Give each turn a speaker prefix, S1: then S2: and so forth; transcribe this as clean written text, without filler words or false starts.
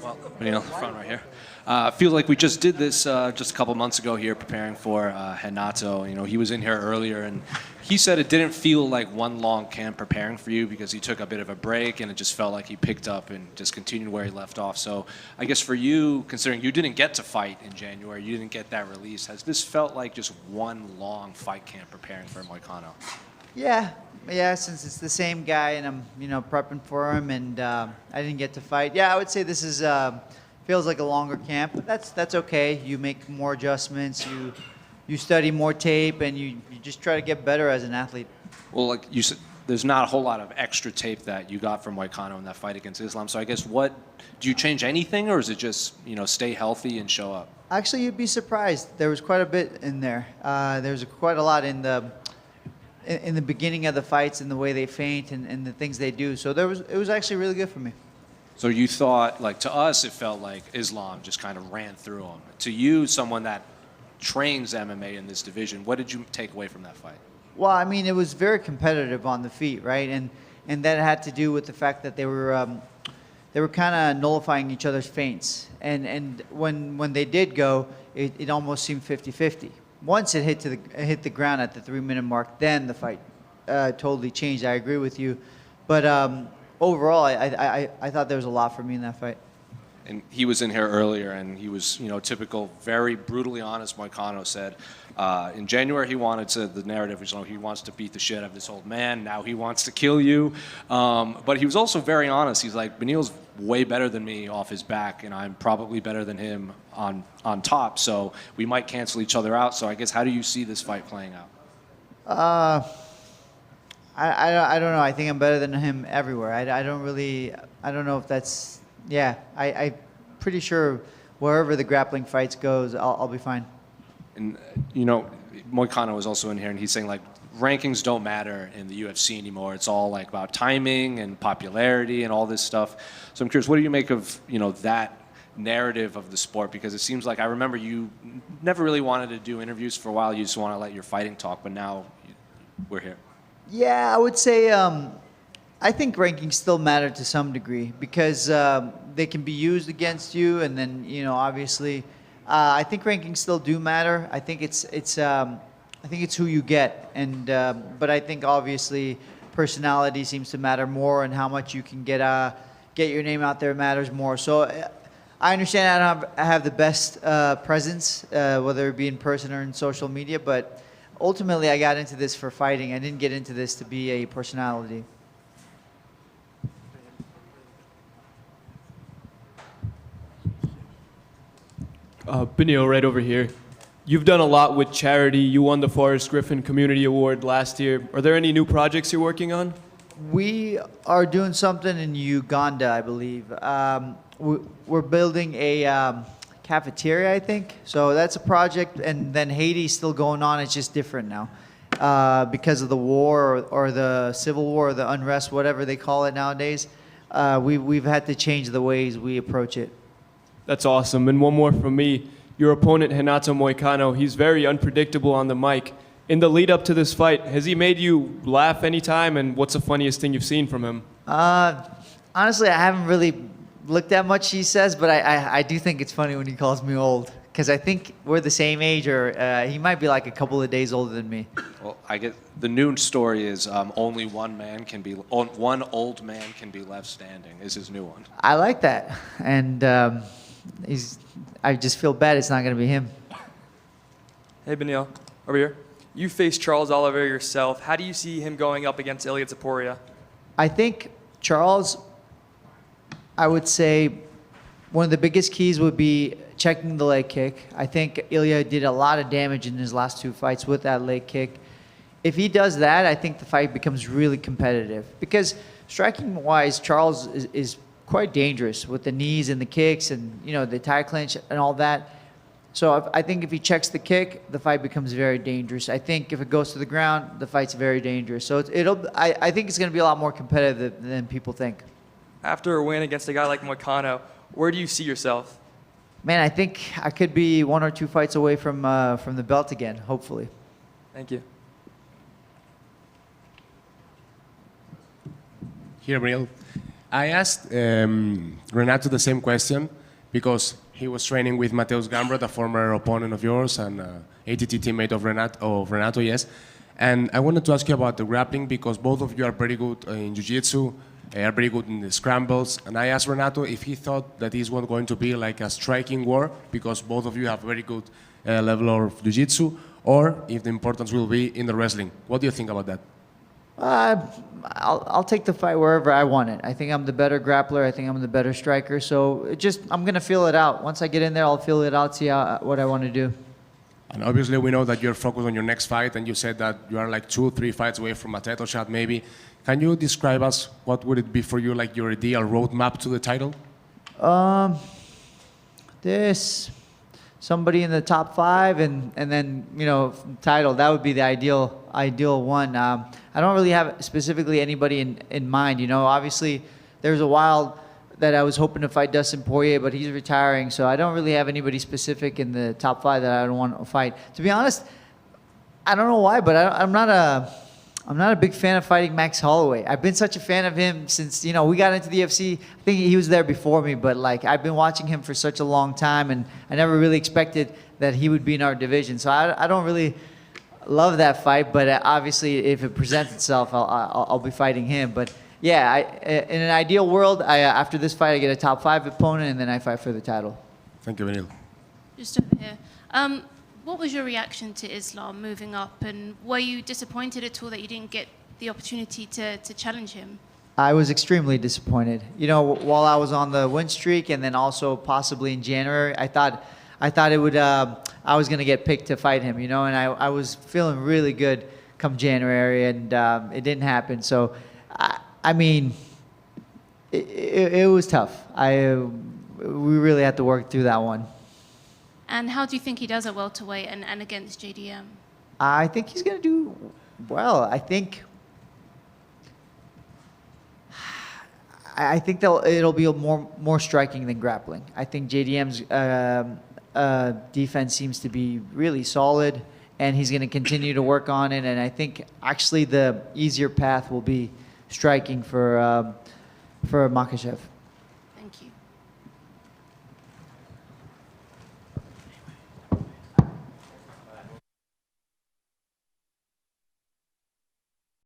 S1: Well, Beneil, front right here. I feel like we just did this just a couple months ago here preparing for Renato. You know, he was in here earlier, and he said it didn't feel like one long camp preparing for you because he took a bit of a break, and it just felt like he picked up and just continued where he left off. So I guess for you, considering you didn't get to fight in January, you didn't get that release, has this felt like just one long fight camp preparing for Moicano?
S2: Yeah, since it's the same guy and I'm, prepping for him and I didn't get to fight. Yeah, I would say this is feels like a longer camp, but that's okay. You make more adjustments, you study more tape, and you just try to get better as an athlete.
S1: Well, like you said, there's not a whole lot of extra tape that you got from Moicano in that fight against Islam. So I guess do you change anything, or is it just stay healthy and show up?
S2: Actually, you'd be surprised. There was quite a bit in there. There was quite a lot in the beginning of the fights and the way they feint and the things they do. So it was actually really good for me.
S1: So you thought, like, to us, it felt like Islam just kind of ran through him. To you, someone that trains MMA in this division, what did you take away from that fight?
S2: Well, I mean, it was very competitive on the feet, right? And that had to do with the fact that they were kind of nullifying each other's feints. And when they did go, it almost seemed 50-50. Once it hit the ground at the 3-minute mark, then the fight totally changed. I agree with you, but overall, I thought there was a lot for me in that fight.
S1: And he was in here earlier, and he was, typical, very brutally honest. Moicano said in January the narrative was, he wants to beat the shit out of this old man. Now he wants to kill you. But he was also very honest. He's like, Beneil's way better than me off his back, and I'm probably better than him on top. So we might cancel each other out. So I guess, how do you see this fight playing out?
S2: I don't know. I think I'm better than him everywhere. I don't know if that's, I'm pretty sure wherever the grappling fights goes, I'll be fine.
S1: And, Moicano was also in here, and he's saying, like, rankings don't matter in the UFC anymore. It's all, like, about timing and popularity and all this stuff. So I'm curious, what do you make of, that narrative of the sport? Because it seems like, I remember you never really wanted to do interviews for a while. You just want to let your fighting talk, but now we're here.
S2: Yeah, I would say I think rankings still matter to some degree because they can be used against you, and then obviously, I think rankings still do matter. I think it's who you get, and but I think obviously personality seems to matter more, and how much you can get your name out there matters more. So I understand I have the best presence, whether it be in person or in social media, but ultimately, I got into this for fighting. I didn't get into this to be a personality.
S3: Beneil, right over here. You've done a lot with charity. You won the Forrest Griffin Community Award last year. Are there any new projects you're working on?
S2: We are doing something in Uganda, I believe. We're building a cafeteria, I think. So that's a project, and then Haiti's still going on. It's just different now because of the war or the civil war or the unrest, whatever they call it nowadays. We've had to change the ways we approach it.
S3: That's awesome. And one more from me. Your opponent, Renato Moicano, he's very unpredictable on the mic. In the lead up to this fight, has he made you laugh any time? And what's the funniest thing you've seen from him?
S2: Honestly, I haven't really looked at much he says, but I do think it's funny when he calls me old, because I think we're the same age, or he might be like a couple of days older than me.
S1: Well, I get the new story is only one old man can be left standing is his new one.
S2: I like that, and I just feel bad it's not going to be him.
S4: Hey, Beneil, over here. You faced Charles Oliveira yourself. How do you see him going up against Ilia Topuria?
S2: I think Charles, I would say one of the biggest keys would be checking the leg kick. I think Ilia did a lot of damage in his last 2 fights with that leg kick. If he does that, I think the fight becomes really competitive. Because striking-wise, Charles is quite dangerous with the knees and the kicks and the tie clinch and all that. So I think if he checks the kick, the fight becomes very dangerous. I think if it goes to the ground, the fight's very dangerous. So I think it's going to be a lot more competitive than people think.
S4: After a win against a guy like Moicano, where do you see yourself?
S2: Man, I think I could be 1 or 2 fights away from the belt again, hopefully.
S4: Thank you.
S5: Here, Beneil. I asked Renato the same question because he was training with Mateus Gambrat, a former opponent of yours and ATT teammate of Renato, yes. And I wanted to ask you about the grappling because both of you are very good in jiu-jitsu, are very good in the scrambles. And I asked Renato if he thought that this was going to be like a striking war because both of you have very good level of jiu-jitsu, or if the importance will be in the wrestling. What do you think about that?
S2: I'll take the fight wherever I want it. I think I'm the better grappler. I think I'm the better striker. So I'm gonna feel it out. Once I get in there, I'll feel it out, see what I want to do.
S5: And obviously we know that you're focused on your next fight, and you said that you are like 2-3 fights away from a title shot maybe. Can you describe us what would it be for you, like your ideal roadmap to the title?
S2: Somebody in the top 5 and then, title. That would be the ideal one. I don't really have specifically anybody in mind. Obviously there's a while that I was hoping to fight Dustin Poirier, but he's retiring, so I don't really have anybody specific in the top 5 that I don't want to fight. To be honest, I don't know why, but I'm not a big fan of fighting Max Holloway. I've been such a fan of him since, we got into the UFC. I think he was there before me, but I've been watching him for such a long time, and I never really expected that he would be in our division. So I don't really love that fight, but obviously if it presents itself, I'll be fighting him. But yeah, in an ideal world, after this fight, I get a top 5 opponent, and then I fight for the title.
S5: Thank you, Beneil.
S6: Just over here. What was your reaction to Islam moving up, and were you disappointed at all that you didn't get the opportunity to challenge him?
S2: I was extremely disappointed. While I was on the win streak, and then also possibly in January, I thought it would. I was gonna get picked to fight him, and I was feeling really good come January, and it didn't happen. So, it was tough. We really had to work through that one.
S6: And how do you think he does at welterweight and against JDM?
S2: I think he's going to do well. I think it'll be more striking than grappling. I think JDM's defense seems to be really solid, and he's going to continue to work on it. And I think actually the easier path will be striking for Makhachev.